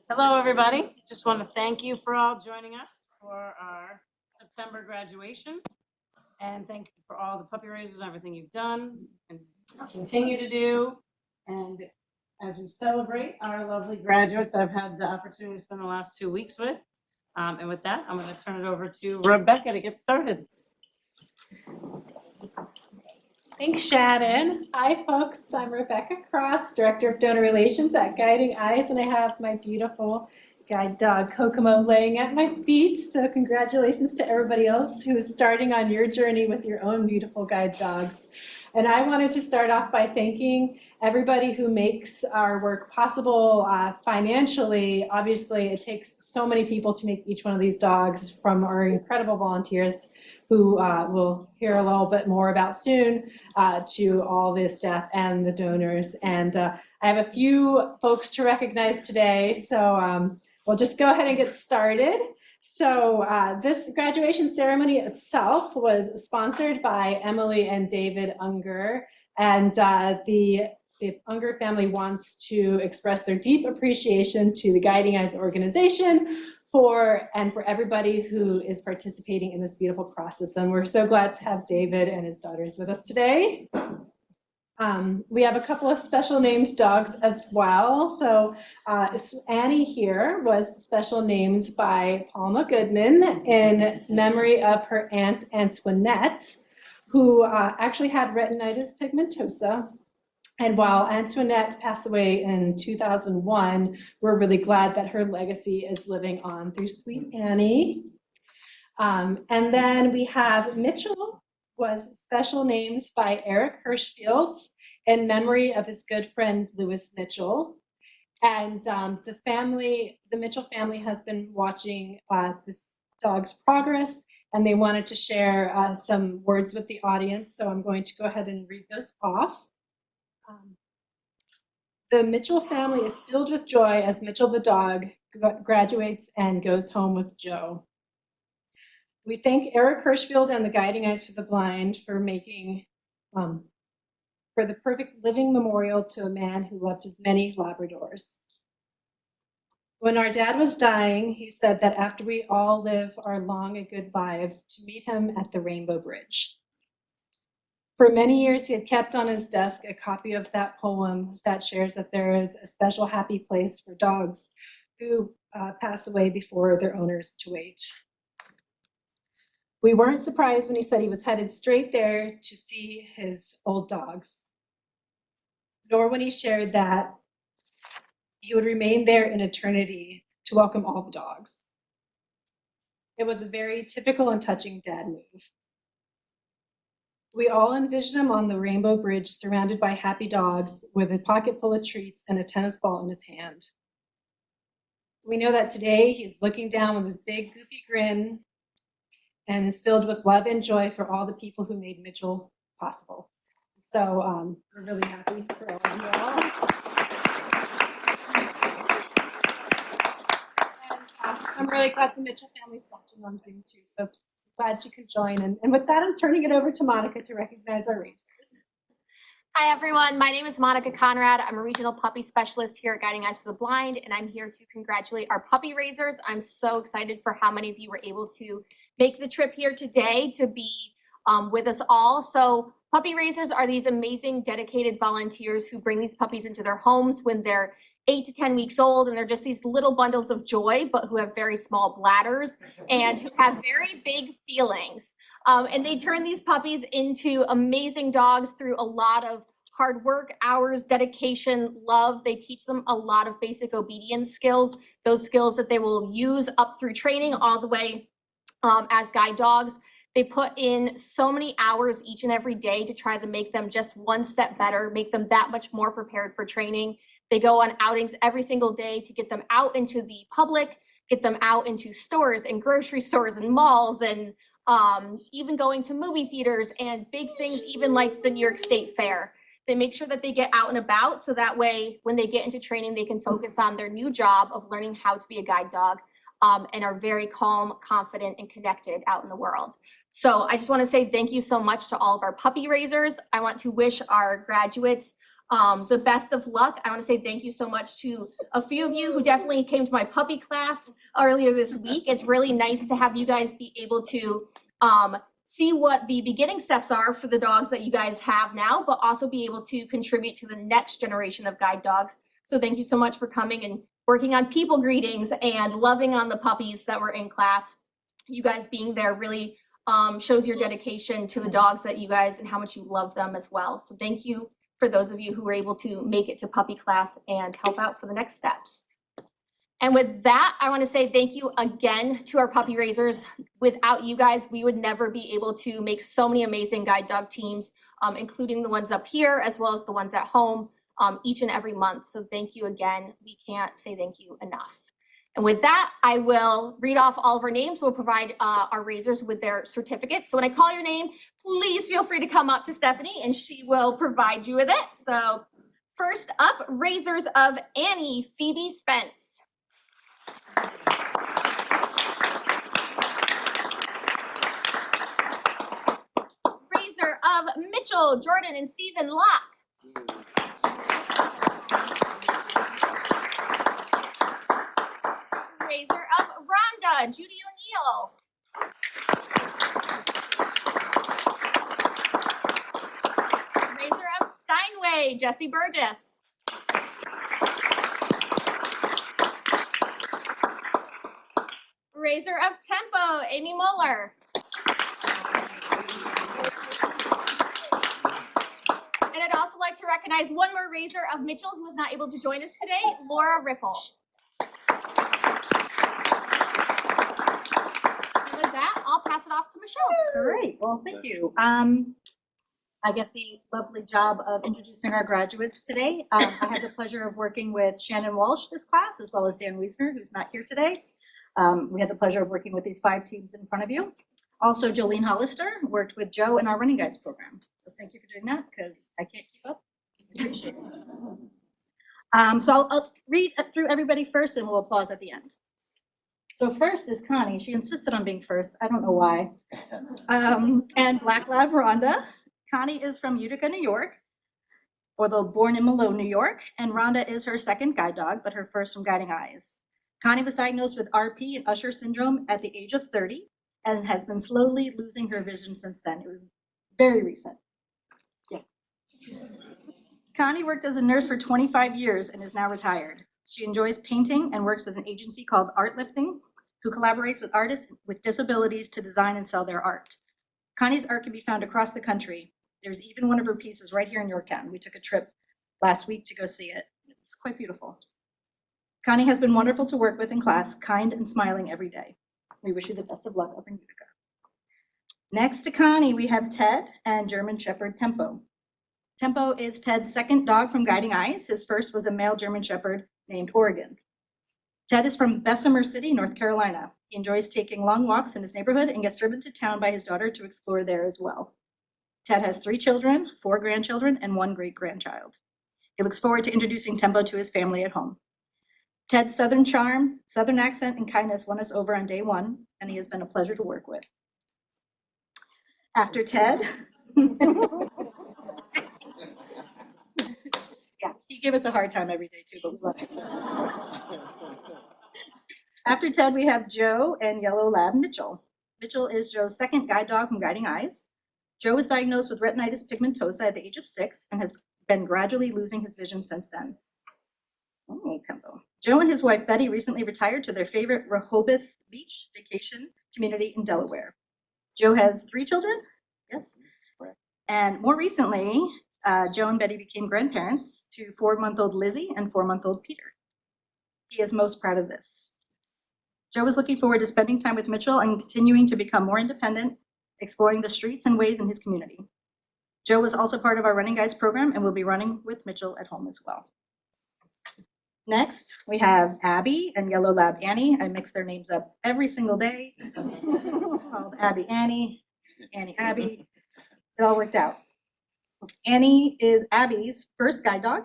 Hello, everybody. Just want to thank you for all joining us for our September graduation. And thank you for all the puppy raisers and everything you've done and continue to do. And as we celebrate our lovely graduates, I've had the opportunity to spend the last 2 weeks with. And with that, I'm going to turn it over to Rebecca to get started. Thanks, Shannon. Hi, folks. I'm Rebecca Cross, Director of Donor Relations at Guiding Eyes, and I have my beautiful guide dog, Kokomo, laying at my feet. So congratulations to everybody else who is starting on your journey with your own beautiful guide dogs. And I wanted to start off by thanking everybody who makes our work possible financially. Obviously, it takes so many people to make each one of these dogs, from our incredible volunteers who we'll hear a little bit more about soon, to all the staff and the donors. And I have a few folks to recognize today, so we'll just go ahead and get started. So this graduation ceremony itself was sponsored by Emily and David Unger, and the Unger family wants to express their deep appreciation to the Guiding Eyes organization for everybody who is participating in this beautiful process. And we're so glad to have David and his daughters with us today. We have a couple of special named dogs as well. So Annie here was special named by Palma Goodman in memory of her aunt Antoinette, who actually had retinitis pigmentosa. And while Antoinette passed away in 2001, we're really glad that her legacy is living on through Sweet Annie. And then we have Mitchell, was special named by Eric Hirschfield in memory of his good friend Louis Mitchell. And the Mitchell family has been watching this dog's progress, and they wanted to share some words with the audience. So I'm going to go ahead and read those off. The Mitchell family is filled with joy as Mitchell the dog graduates and goes home with Joe. We thank Eric Hirschfield and the Guiding Eyes for the Blind for making for the perfect living memorial to a man who loved his many Labradors. When our dad was dying, he said that after we all live our long and good lives, to meet him at the Rainbow Bridge. For many years, he had kept on his desk a copy of that poem that shares that there is a special happy place for dogs who pass away before their owners to wait. We weren't surprised when he said he was headed straight there to see his old dogs, nor when he shared that he would remain there in eternity to welcome all the dogs. It was a very typical and touching dad move. We all envision him on the Rainbow Bridge, surrounded by happy dogs, with a pocket full of treats and a tennis ball in his hand. We know that today he's looking down with his big, goofy grin and is filled with love and joy for all the people who made Mitchell possible. So we're really happy for all of you all. And I'm really glad the Mitchell family's watching on Zoom too. So glad you could join. And with that, I'm turning it over to Monica to recognize our raisers. Hi, everyone. My name is Monica Conrad. I'm a regional puppy specialist here at Guiding Eyes for the Blind, and I'm here to congratulate our puppy raisers. I'm so excited for how many of you were able to make the trip here today to be with us all. So puppy raisers are these amazing, dedicated volunteers who bring these puppies into their homes when they're 8 to 10 weeks old, and they're just these little bundles of joy, but who have very small bladders and who have very big feelings. And they turn these puppies into amazing dogs through a lot of hard work, hours, dedication, love. They teach them a lot of basic obedience skills, those skills that they will use up through training all the way as guide dogs. They put in so many hours each and every day to try to make them just one step better, make them that much more prepared for training. They go on outings every single day to get them out into the public, get them out into stores and grocery stores and malls, and even going to movie theaters and big things, even like the New York State Fair. They make sure that they get out and about so that way when they get into training, they can focus on their new job of learning how to be a guide dog and are very calm, confident, and connected out in the world. So I just want to say thank you so much to all of our puppy raisers. I want to wish our graduates the best of luck. I want to say thank you so much to a few of you who definitely came to my puppy class earlier this week. It's really nice to have you guys be able to see what the beginning steps are for the dogs that you guys have now, but also be able to contribute to the next generation of guide dogs. So thank you so much for coming and working on people greetings and loving on the puppies that were in class. You guys being there really shows your dedication to the dogs that you guys and how much you love them as well. So thank you for those of you who were able to make it to puppy class and help out for the next steps. And with that, I want to say thank you again to our puppy raisers. Without you guys, we would never be able to make so many amazing guide dog teams, including the ones up here as well as the ones at home each and every month. So thank you again. We can't say thank you enough. And with that, I will read off all of our names. We'll provide our raisers with their certificates. So when I call your name, please feel free to come up to Stephanie and she will provide you with it. So first up, raisers of Annie Phoebe Spence. Raiser of Mitchell, Jordan, and Stephen Locke. Raiser of Rhonda, Judy O'Neill. Raiser of Steinway, Jesse Burgess. Raiser of Tempo, Amy Moeller. And I'd also like to recognize one more raiser of Mitchell who was not able to join us today, Laura Ripple. And with that, I'll pass it off to Michelle. All right, well, thank you. I get the lovely job of introducing our graduates today. I had the pleasure of working with Shannon Walsh this class, as well as Dan Wiesner, who's not here today. We had the pleasure of working with these 5 teams in front of you. Also, Jolene Hollister worked with Joe in our Running Guides program. So thank you for doing that, because I can't keep up. I appreciate it. So I'll read through everybody first, and we'll applause at the end. So first is Connie. She insisted on being first. I don't know why. And Black Lab Rhonda. Connie is from Utica, New York, although born in Malone, New York. And Rhonda is her second guide dog, but her first from Guiding Eyes. Connie was diagnosed with RP and Usher syndrome at the age of 30 and has been slowly losing her vision since then. It was very recent. Yeah. Connie worked as a nurse for 25 years and is now retired. She enjoys painting and works with an agency called Art Lifting, who collaborates with artists with disabilities to design and sell their art. Connie's art can be found across the country. There's even one of her pieces right here in Yorktown. We took a trip last week to go see it. It's quite beautiful. Connie has been wonderful to work with in class, kind and smiling every day. We wish you the best of luck up in Utica. Next to Connie, we have Ted and German Shepherd Tempo. Tempo is Ted's second dog from Guiding Eyes. His first was a male German Shepherd named Oregon. Ted is from Bessemer City, North Carolina. He enjoys taking long walks in his neighborhood and gets driven to town by his daughter to explore there as well. Ted has 3 children, 4 grandchildren, and 1 great-grandchild. He looks forward to introducing Tempo to his family at home. Ted's Southern charm, Southern accent, and kindness won us over on day 1, and he has been a pleasure to work with. After Ted, yeah, he gave us a hard time every day too, but we love him. After Ted, we have Joe and Yellow Lab Mitchell. Mitchell is Joe's second guide dog from Guiding Eyes. Joe was diagnosed with retinitis pigmentosa at the age of 6 and has been gradually losing his vision since then. Oh, Tempo. Joe and his wife Betty recently retired to their favorite Rehoboth Beach vacation community in Delaware. Joe has 3 children, yes, and more recently, Joe and Betty became grandparents to 4-month-old Lizzie and 4-month-old Peter. He is most proud of this. Joe is looking forward to spending time with Mitchell and continuing to become more independent, exploring the streets and ways in his community. Joe is also part of our Running Guides program and will be running with Mitchell at home as well. Next, we have Abby and Yellow Lab Annie. I mix their names up every single day. Called Abby Annie, Annie Abby. It all worked out. Annie is Abby's first guide dog.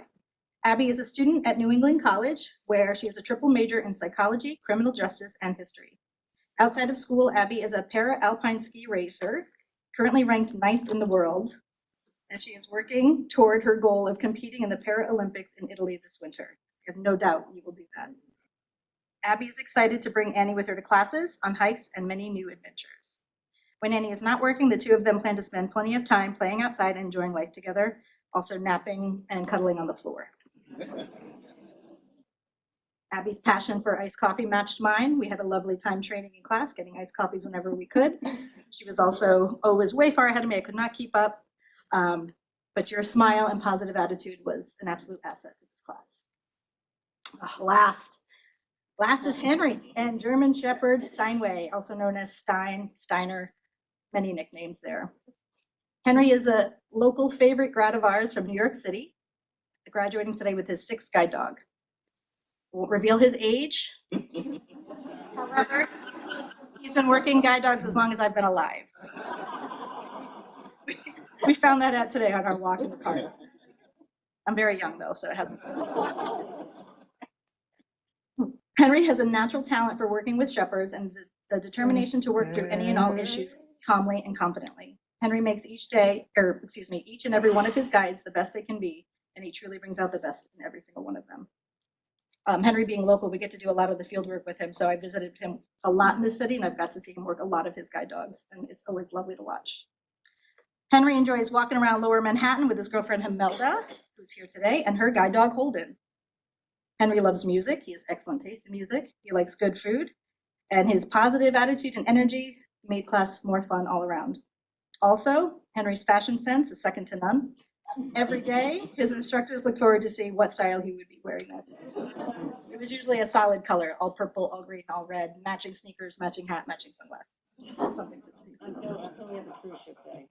Abby is a student at New England College, where she is a triple major in psychology, criminal justice, and history. Outside of school, Abby is a para-alpine ski racer, currently ranked 9th in the world. and she is working toward her goal of competing in the Paralympics in Italy this winter. I have no doubt you will do that. Abby is excited to bring Annie with her to classes, on hikes, and many new adventures. When Annie is not working, the two of them plan to spend plenty of time playing outside and enjoying life together, also napping and cuddling on the floor. Abby's passion for iced coffee matched mine. We had a lovely time training in class, getting iced coffees whenever we could. She was also always way far ahead of me. I could not keep up. But your smile and positive attitude was an absolute asset to this class. Last is Henry and German Shepherd Steinway, also known as Steiner, many nicknames there. Henry is a local favorite grad of ours from New York City, graduating today with his 6th guide dog. Won't reveal his age. However, he's been working guide dogs as long as I've been alive. We found that out today on our walk in the park. I'm very young though, so it hasn't. Henry has a natural talent for working with shepherds and the determination to work through any and all issues calmly and confidently. Henry makes each and every one of his guides the best they can be, and he truly brings out the best in every single one of them. Henry being local, we get to do a lot of the field work with him, so I visited him a lot in the city, and I've got to see him work a lot of his guide dogs, and it's always lovely to watch. Henry enjoys walking around Lower Manhattan with his girlfriend Imelda, who's here today, and her guide dog Holden. Henry loves music. He has excellent taste in music. He likes good food, and his positive attitude and energy made class more fun all around. Also, Henry's fashion sense is second to none. Every day, his instructors look forward to seeing what style he would be wearing that day. It was usually a solid color, all purple, all green, all red, matching sneakers, matching hat, matching sunglasses. Something to see. Until we have a cruise ship day.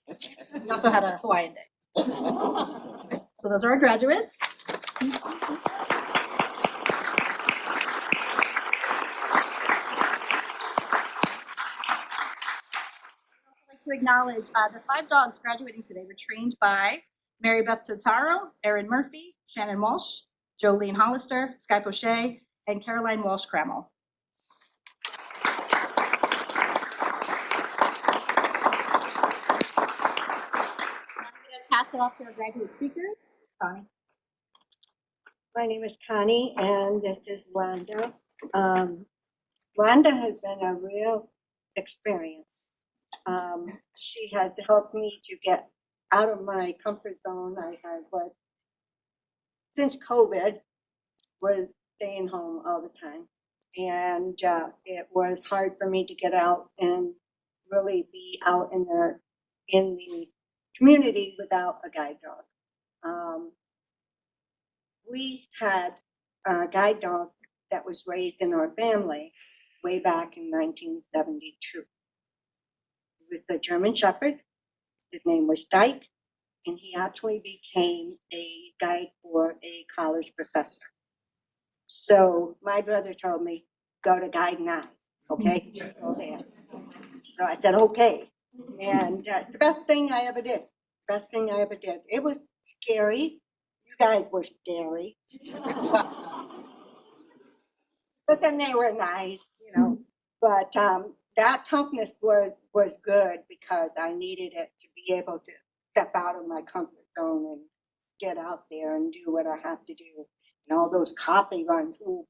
We also had a Hawaiian day. So those are our graduates. To acknowledge the 5 dogs graduating today were trained by Mary Beth Totaro, Erin Murphy, Shannon Walsh, Jolene Hollister, Sky Poche, and Caroline Walsh Crammel. I'm going to pass it off to our graduate speakers. Connie. My name is Connie, and this is Wanda. Wanda has been a real experience. She has helped me to get out of my comfort zone. I was, since COVID, was staying home all the time. And it was hard for me to get out and really be out in the community without a guide dog. We had a guide dog that was raised in our family way back in 1972. With the German Shepherd. His name was Dyke, and he actually became a guide for a college professor. So my brother told me, go to Guide 9, okay? Go there. So I said, okay. And it's the best thing I ever did. Best thing I ever did. It was scary. You guys were scary. But then they were nice, you know. But that toughness was good because I needed it to be able to step out of my comfort zone and get out there and do what I have to do. And all those coffee runs, ooh,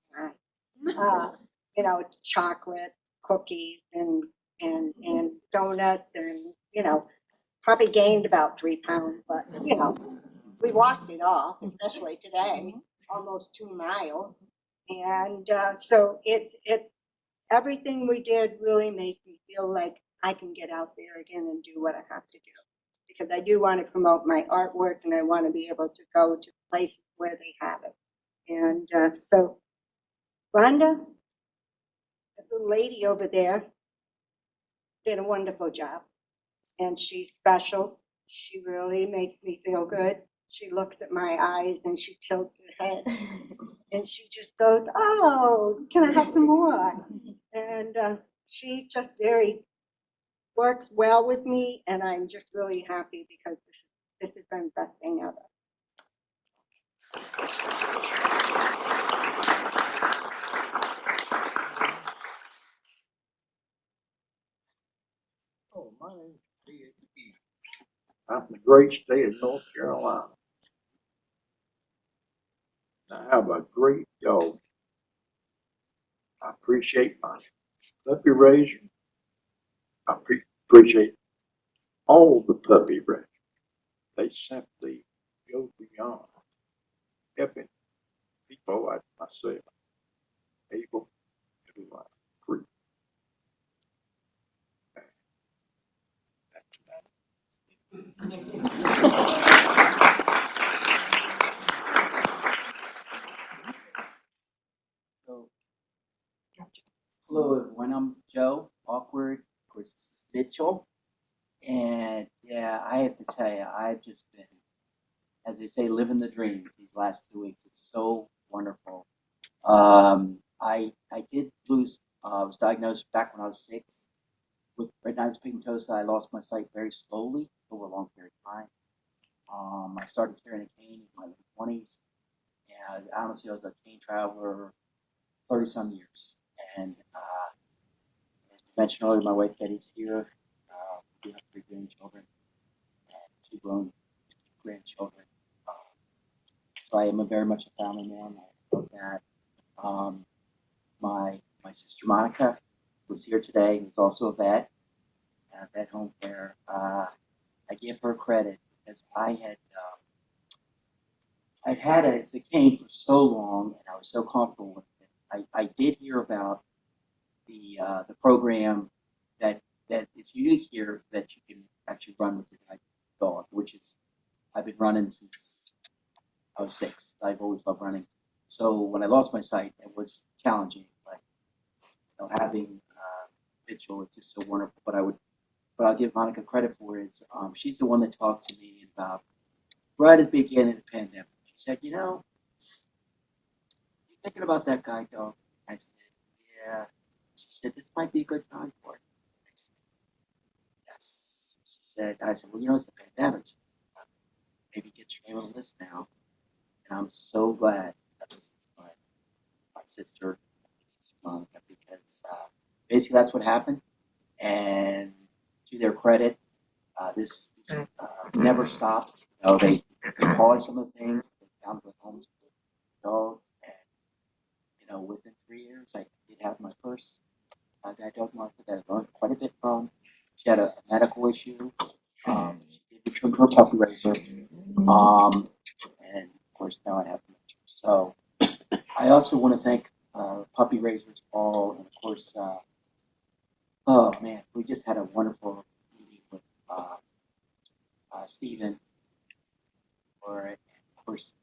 you know, chocolate, cookies, and donuts, and you know, probably gained about 3 pounds, but you know, we walked it off, especially today, almost 2 miles, and so it. Everything we did really made me feel like I can get out there again and do what I have to do. Because I do want to promote my artwork and I want to be able to go to places where they have it. And so Rhonda, the little lady over there, did a wonderful job. And she's special. She really makes me feel good. She looks at my eyes and she tilts her head. And she just goes, oh, can I have some more? And she just works well with me, and I'm just really happy because this has been the best thing ever. Oh, my name is out in the great state of North Carolina. I have a great dog. I appreciate my puppy raiser. I appreciate all the puppy raisers. They simply go beyond helping people like myself able to free. So, hello everyone, I'm Joe Awkward. Of course, this is Mitchell. And yeah, I have to tell you, I've just been, as they say, living the dream these last 2 weeks. It's so wonderful. I did lose, I was diagnosed back when I was 6 with retinitis pigmentosa. I lost my sight very slowly over a long period of time. I started carrying a cane in my late 20s. And honestly, I was a cane traveler 30 some years. And as you mentioned earlier, my wife Betty's here. We have 3 grandchildren and 2 grown grandchildren. So I am very much a family man. I love that. My sister Monica was here today, who's also a vet home care. I give her credit because I'd had the cane for so long and I was so comfortable with it. I did hear about the program that is unique here, that you can actually run with your guide dog, which is I've been running since I was 6. I've always loved running. So when I lost my sight, it was challenging, but having Mitchell is just so wonderful. But I'll give Monica credit for is she's the one that talked to me about right at the beginning of the pandemic. She said, you thinking about that guide dog? I said, yeah. She said, this might be a good time for it. I said, yes. I said, well, it's the pandemic. Maybe get your name on the list now. And I'm so glad that this is my sister Monica, because basically that's what happened. And to their credit, this never stopped. They caused some of the things. They found the homes for dogs, and within 3 years, I did have my first guide dog market that I learned quite a bit from. She had a medical issue. She did return to her puppy raiser, and of course now I have Mitchell. So I also want to thank puppy raisers all, and of course, oh man, we just had a wonderful meeting with Stephen. And of course,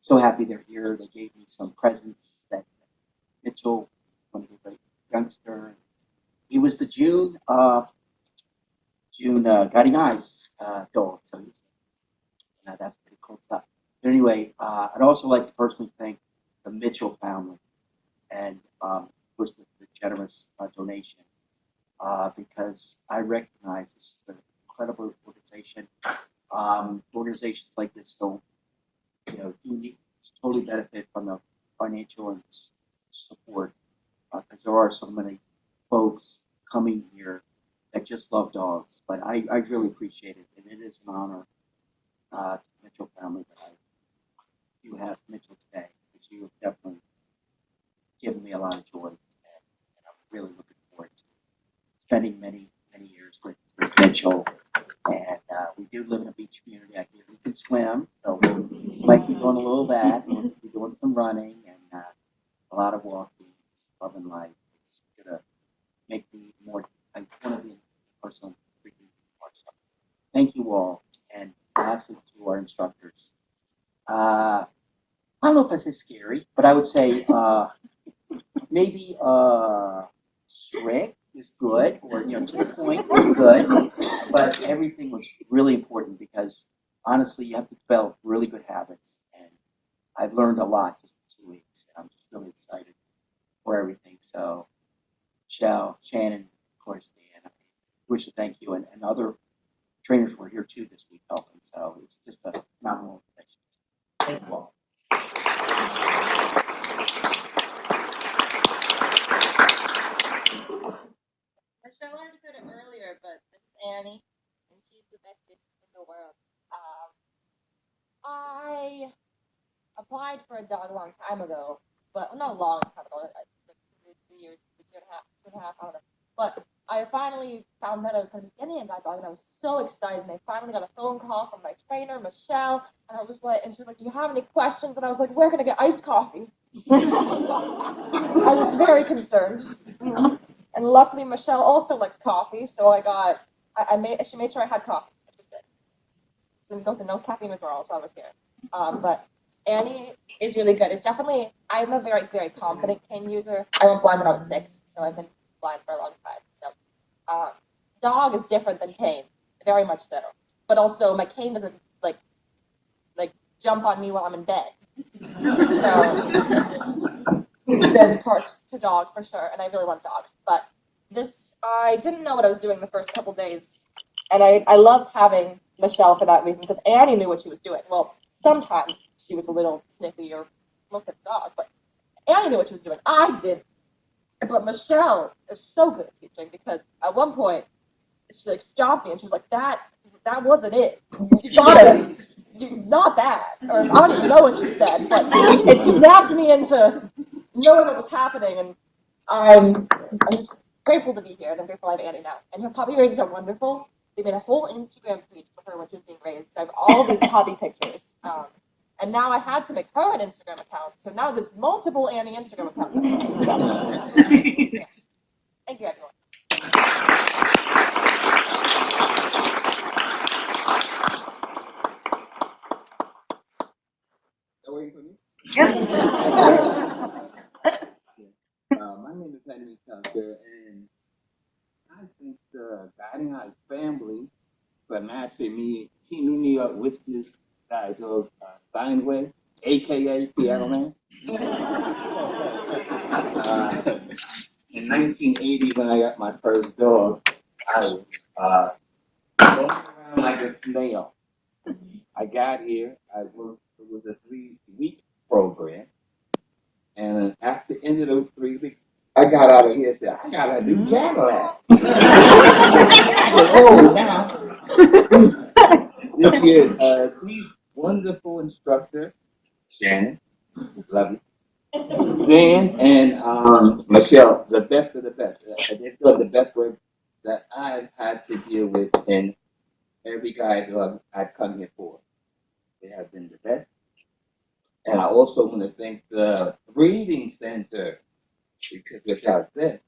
so happy they're here. They gave me some presents that Mitchell, when he was a youngster, he was the June Guiding Eyes dog. So that's pretty cool stuff. But anyway, I'd also like to personally thank the Mitchell family and of course the generous donation because I recognize this is an incredible organization. Organizations like this don't, do need totally benefit from the financial and support because there are so many folks coming here that just love dogs. But I really appreciate it, and it is an honor to the Mitchell family that you have Mitchell today, because you have definitely given me a lot of joy, and I'm really looking forward to spending many years with Mitchell. And we do live in a beach community. I hear we can swim, so we might be doing a little of that. We'll be doing some running and a lot of walking. It's loving life. It's gonna make me more. I want to be a person freaking more. So thank you all, and lastly to our instructors. I don't know if I say scary, but I would say maybe strict is good, or to the point is good. But everything was really important because honestly, you have to develop really good habits, and I've learned a lot just in 2 weeks. And I'm just really excited for everything. So, Shell, Shannon, of course, Dan, I wish to thank you, and other trainers were here too this week helping. So it's just a phenomenal organization. Thank you all. Michelle already said it earlier, but this is Annie, and she's the bestest in the world. applied for a dog a long time ago, but not a long time ago, like 3 years, a year and a half, 2.5, I don't know. But I finally found that I was going to be getting a guide dog, and I was so excited. And I finally got a phone call from my trainer, Michelle, and I was like, and she was like, "Do you have any questions?" And I was like, "Where can I get iced coffee?" I was very concerned, and luckily Michelle also likes coffee, so she made sure I had coffee, which was good. So we go to no caffeine withdrawals while I was here. But Annie is really good. It's definitely, I'm a very, very confident cane user. I went blind when I was 6, so I've been blind for a long time. So dog is different than cane, very much so. But also my cane doesn't like jump on me while I'm in bed. So there's perks to dog for sure, and I really love dogs. But this, I didn't know what I was doing the first couple days, and I loved having Michelle for that reason, because Annie knew what she was doing. Well, sometimes she was a little snippy or looked at the dog, but Annie knew what she was doing. I did. But Michelle is so good at teaching, because at one point she like stopped me and she was like, that wasn't it. You gotta, not that. Or I don't even know what she said, but it snapped me into knowing what was happening, and I'm just grateful to be here, and I'm grateful I have Annie now. And her puppy raisers are wonderful. They made a whole Instagram page for her when she was being raised. So I have all these puppy pictures. And now I had to make her an Instagram account. So now there's multiple Annie Instagram accounts. So, yeah. Thank you, everyone. Waiting for me? Yep. My name is Henry Tucker, and I think the Guiding Eyes family for matching teaming me up with this guy, dog Steinway, aka Piano Man. In 1980, when I got my first dog, I was going around like a snail. I got here, it was a 3-week program. And at the end of those 3 weeks, I got out of here and said, I got a new Cadillac. Oh, now, this year, these wonderful instructor, Shannon, love you, Dan, and Michelle, the best of the best. They've done the best work that I've had to deal with in every guide I've come here for. They have been the best. And I also want to thank the breeding center, because without them,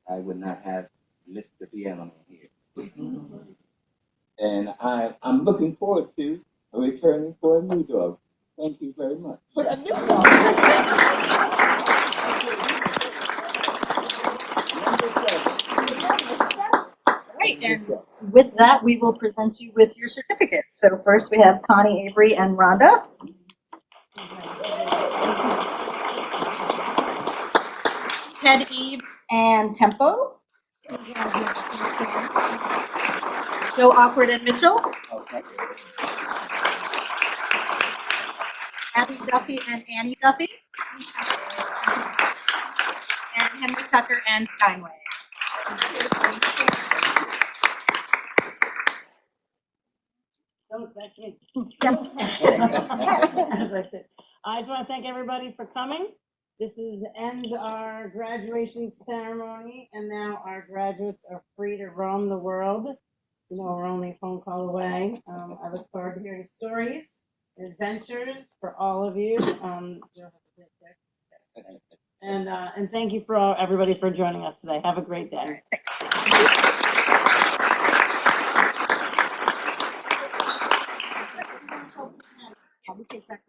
I would not have Mr. Piano here. And I'm looking forward to returning for a new dog. Thank you very much. For a new dog. Great, and with that, we will present you with your certificates. So first we have Connie, Avery, and Rhonda. Ted, Eves, and Tempo. Joe Awkward and Mitchell. Okay. Abby Duffy and Annie Duffy. And Henry Tucker and Steinway. Don't expect me. Yep. As I said, I just want to thank everybody for coming. This ends our graduation ceremony, and now our graduates are free to roam the world. You know, we're only a phone call away. I look forward to hearing stories and adventures for all of you. And thank you for everybody for joining us today. Have a great day. Can we take that?